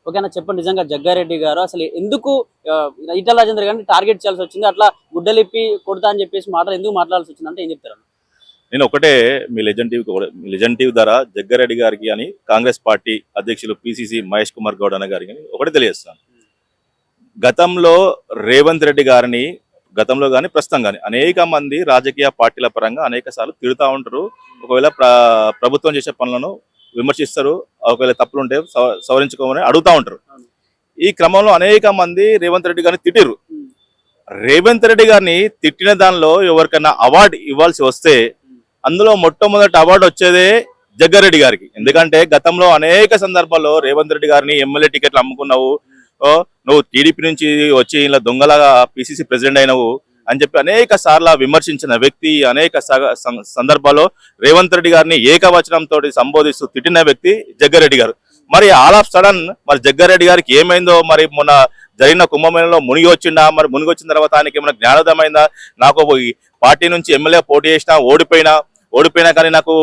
ఓకేనా చెప్పండి, నిజంగా జగ్గారెడ్డి గారు అసలు ఎందుకు ఈటల రాజేందర్ గారిని టార్గెట్ చేయాల్సి వచ్చింది, అట్లా గుడ్డలిప్పి కొడతా అని చెప్పేసి మాటలు ఎందుకు మాట్లాడాల్సి వచ్చింది అంటే ఏం చెప్తారు? నేను ఒకటే మీ లెజెండ్ టీవీ ద్వారా జగ్గారెడ్డి గారికి అని కాంగ్రెస్ పార్టీ అధ్యక్షులు పిసిసి మహేష్ కుమార్ గౌడ్ అన్న గారికి ఒకటే తెలియజేస్తాను. గతంలో రేవంత్ రెడ్డి గారిని గతంలో కానీ ప్రస్తుతం కానీ అనేక మంది రాజకీయ పార్టీల పరంగా అనేక సార్లు తిడుతూ ఉంటారు. ఒకవేళ ప్రభుత్వం చేసే పనులను విమర్శిస్తారు, ఒకవేళ తప్పులు ఉంటే సవరించుకోమని అడుగుతూ ఉంటారు. ఈ క్రమంలో అనేక మంది రేవంత్ రెడ్డి గారిని తిట్టిరు. రేవంత్ రెడ్డి గారిని తిట్టిన దానిలో ఎవరికైనా అవార్డు ఇవ్వాల్సి వస్తే అందులో మొట్టమొదటి అవార్డు వచ్చేదే జగ్గారెడ్డి గారికి. ఎందుకంటే గతంలో అనేక సందర్భాల్లో రేవంత్ రెడ్డి గారిని ఎమ్మెల్యే టికెట్లు అమ్ముకున్నావు, నువ్వు టీడీపీ నుంచి వచ్చి ఇలా దొంగలాగా పిసిసి ప్రెసిడెంట్ అయినవు అని చెప్పి అనేక సార్లు విమర్శించిన వ్యక్తి, అనేక సందర్భాల్లో రేవంత్ రెడ్డి గారిని ఏకవచనంతో సంబోధిస్తూ తిట్టిన వ్యక్తి జగ్గారెడ్డి గారు. మరి ఆల్ ఆఫ్ సడన్ మరి జగ్గారెడ్డి గారికి ఏమైందో, మరి మొన్న జరిగిన కుంభమేళలో మునిగి వచ్చిందా, మరి మునిగి వచ్చిన తర్వాత ఆయనకి ఏమైనా జ్ఞానోదయం అయిందా, నాకు పార్టీ నుంచి ఎమ్మెల్యే పోటీ చేసినా ఓడిపోయినా కానీ నాకు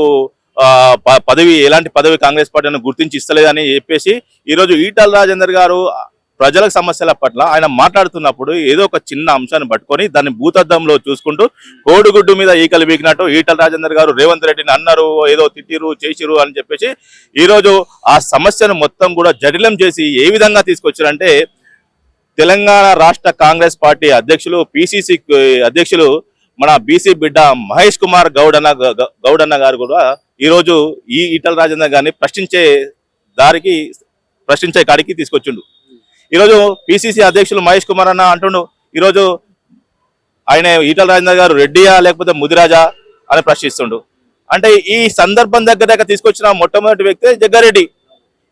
ఎలాంటి పదవి కాంగ్రెస్ పార్టీని గుర్తించి ఇస్తలేదని చెప్పేసి ఈరోజు ఈటల రాజేందర్ గారు ప్రజల సమస్యల పట్ల ఆయన మాట్లాడుతున్నప్పుడు ఏదో ఒక చిన్న అంశాన్ని పట్టుకొని దాన్ని భూతద్దంలో చూసుకుంటూ కోడిగుడ్డు మీద ఈకలు వీకినట్టు ఈటల రాజేందర్ గారు రేవంత్ రెడ్డిని అన్నారు, ఏదో తిట్టిరు చేసిరు అని చెప్పేసి ఈరోజు ఆ సమస్యను మొత్తం కూడా జటిలం చేసి ఏ విధంగా తీసుకొచ్చారంటే, తెలంగాణ రాష్ట్ర కాంగ్రెస్ పార్టీ అధ్యక్షులు పిసిసి అధ్యక్షులు మన బీసీ బిడ్డ మహేష్ కుమార్ గౌడ్ అన్న గారు కూడా ఈరోజు ఈ ఈటల రాజేందర్ గారిని ప్రశ్నించే కాడికి తీసుకొచ్చిండు. ఈరోజు పిసిసి అధ్యక్షులు మహేష్ కుమార్ అన్న అంటుండు, ఈరోజు ఆయన ఈటల రాజేందర్ గారు రెడ్డియా లేకపోతే ముదిరాజా అని ప్రశ్నిస్తుండు. అంటే ఈ సందర్భం దగ్గర తీసుకొచ్చిన మొట్టమొదటి వ్యక్తి జగ్గారెడ్డి.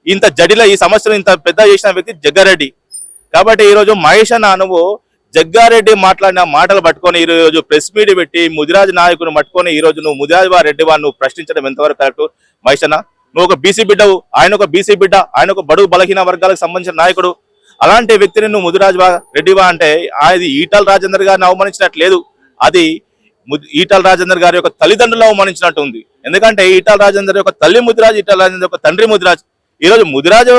ఇంత జడిల ఈ సమస్యను ఇంత పెద్ద చేసిన వ్యక్తి జగ్గారెడ్డి. కాబట్టి ఈరోజు మహేష్ అన్న నువ్వు జగ్గారెడ్డి మాట్లాడిన మాటలు పట్టుకొని ఈరోజు ప్రెస్ మీట్ పెట్టి ముదిరాజు నాయకుని పట్టుకొని ఈరోజు నువ్వు ముదిరాజు రెడ్డివా నువ్వు ప్రశ్నించడం ఎంతవరకు కరెక్ట్? మహేష్ అన్న, నువ్వు ఒక బీసీ బిడ్డవు, ఆయన ఒక బీసీ బిడ్డ, ఆయన ఒక బడుగు బలహీన వర్గాలకు సంబంధించిన నాయకుడు. అలాంటి వ్యక్తిని నువ్వు ముదిరాజు రెడ్డివా అంటే అది ఈటల రాజేందర్ గారిని అవమానించినట్లేదు, అది ఈటల రాజేందర్ గారి యొక్క తల్లిదండ్రులు అవమానించినట్టు ఉంది. ఎందుకంటే ఈటల రాజేందర్ యొక్క తల్లి ముదిరాజు, ఈటల రాజేందర్ యొక్క తండ్రి ముదిరాజు. ఈరోజు ముదిరాజు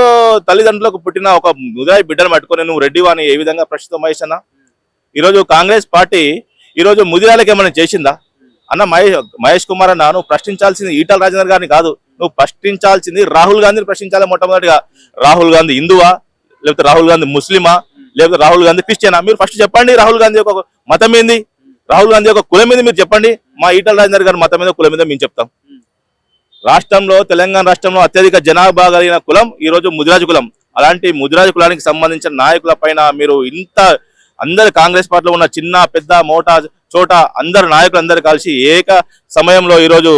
తల్లిదండ్రులకు పుట్టిన ఒక ముదిరాజు బిడ్డను పట్టుకొని నువ్వు రెడ్డివా అని ఏ విధంగా ప్రశ్నిస్తావు మహేష్ అన్న? ఈరోజు కాంగ్రెస్ పార్టీ ఈరోజు ముదిరాలకు ఏమైనా చేసిందా అన్న? మహేష్ కుమార్ అన్న, నువ్వు ప్రశ్నించాల్సింది ఈటల రాజేందర్ గారిని కాదు, నువ్వు ప్రశ్నించాల్సింది రాహుల్ గాంధీని ప్రశ్నించాలి. మొట్టమొదటిగా రాహుల్ గాంధీ హిందువా, లేకపోతే రాహుల్ గాంధీ ముస్లిమా, లేకపోతే రాహుల్ గాంధీ క్రిస్టియనా? మీరు ఫస్ట్ చెప్పండి, రాహుల్ గాంధీ యొక్క మతం ఏంది, రాహుల్ గాంధీ యొక్క కులం ఏంది మీరు చెప్పండి. మా ఈటల రాజేందర్ గారి మతం మీద కులం మీద మేము చెప్తాం. రాష్ట్రంలో తెలంగాణ రాష్ట్రంలో అత్యధిక జనాభా కలిగిన కులం ఈరోజు ముదిరాజు కులం. అలాంటి ముదిరాజు కులానికి సంబంధించిన నాయకుల పైన మీరు అందరు కాంగ్రెస్ పార్టీలో ఉన్న చిన్న పెద్ద మోటా చోట అందరు నాయకులు అందరు కలిసి ఏక సమయంలో ఈరోజు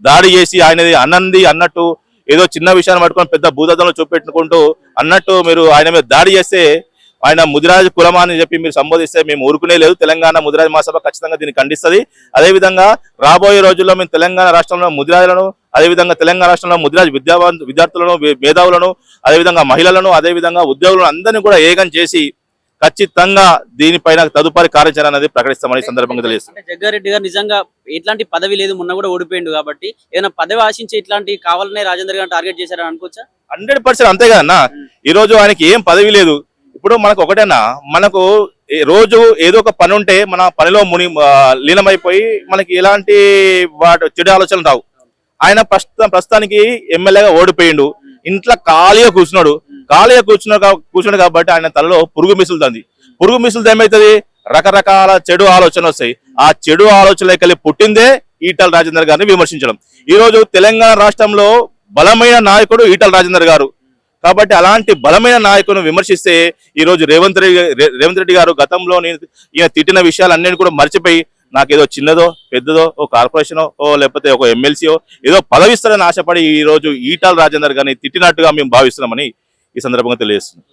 దాడి చేసి ఆయనది అన్నట్టు ఏదో చిన్న విషయాన్ని పట్టుకొని పెద్ద భూతద్దంలో చూపెట్టుకుంటూ అన్నట్టు మీరు ఆయన మీద దాడి చేస్తే, ఆయన ముదిరాజు కులమా అని చెప్పి మీరు సంబోధిస్తే మేము ఊరుకునే లేదు. తెలంగాణ ముదిరాజు మహాసభ ఖచ్చితంగా దీన్ని ఖండిస్తుంది. అదేవిధంగా రాబోయే రోజుల్లో మేము తెలంగాణ రాష్ట్రంలో ముదిరాజులను, అదేవిధంగా తెలంగాణ రాష్ట్రంలో ముదిరాజు విద్యార్థులను, మేధావులను, అదేవిధంగా మహిళలను, అదేవిధంగా ఉద్యోగులను అందరినీ కూడా ఏకం చేసి ఖచ్చితంగా దీనిపైన తదుపరి కార్యాచరణ అనేది ప్రకటిస్తామని సందర్భంగా తెలియజేస్తుంది. జగ్గారెడ్డి గారు నిజంగా ఎట్లాంటి పదవి లేదు, మొన్న కూడా ఓడిపోయిండు కాబట్టి ఏదైనా పదవి ఆశించి ఇట్లాంటి కావాలనే రాజేందర్ గారిని టార్గెట్ చేశారని అనుకోవచ్చా? 100% అంతే కదన్నా. ఈ రోజు ఆయనకి ఏం పదవి లేదు. ఇప్పుడు మనకు ఒకటేనా, మనకు రోజు ఏదో ఒక పని ఉంటే మన పనిలో లీనమైపోయి మనకి ఎలాంటి చెడు ఆలోచనలు రావు. ఆయన ప్రస్తుతానికి ఎమ్మెల్యేగా ఓడిపోయిండు, ఇంట్లో ఖాళీగా కూర్చున్నాడు కాబట్టి ఆయన తలలో పురుగు మిసులుతుంది. పురుగు మిసులుతో ఏమవుతుంది, రకరకాల చెడు ఆలోచనలు వస్తాయి. ఆ చెడు ఆలోచనలకి పుట్టిందే ఈటల రాజేందర్ గారిని విమర్శించడం. ఈ రోజు తెలంగాణ రాష్ట్రంలో బలమైన నాయకుడు ఈటల రాజేందర్ గారు. కాబట్టి అలాంటి బలమైన నాయకులను విమర్శిస్తే ఈ రోజు రేవంత్ రెడ్డి గారు గతంలో ఈయన తిట్టిన విషయాలన్నీ కూడా మర్చిపోయి నాకేదో చిన్నదో పెద్దదో ఓ కార్పొరేషనో లేకపోతే ఒక ఎమ్మెల్సీయో ఏదో పదవిస్తారని ఆశపడి ఈ రోజు ఈటల రాజేందర్ గారిని తిట్టినట్టుగా మేము భావిస్తున్నామని ఈ సందర్భంగా తెలియజేస్తున్నాం.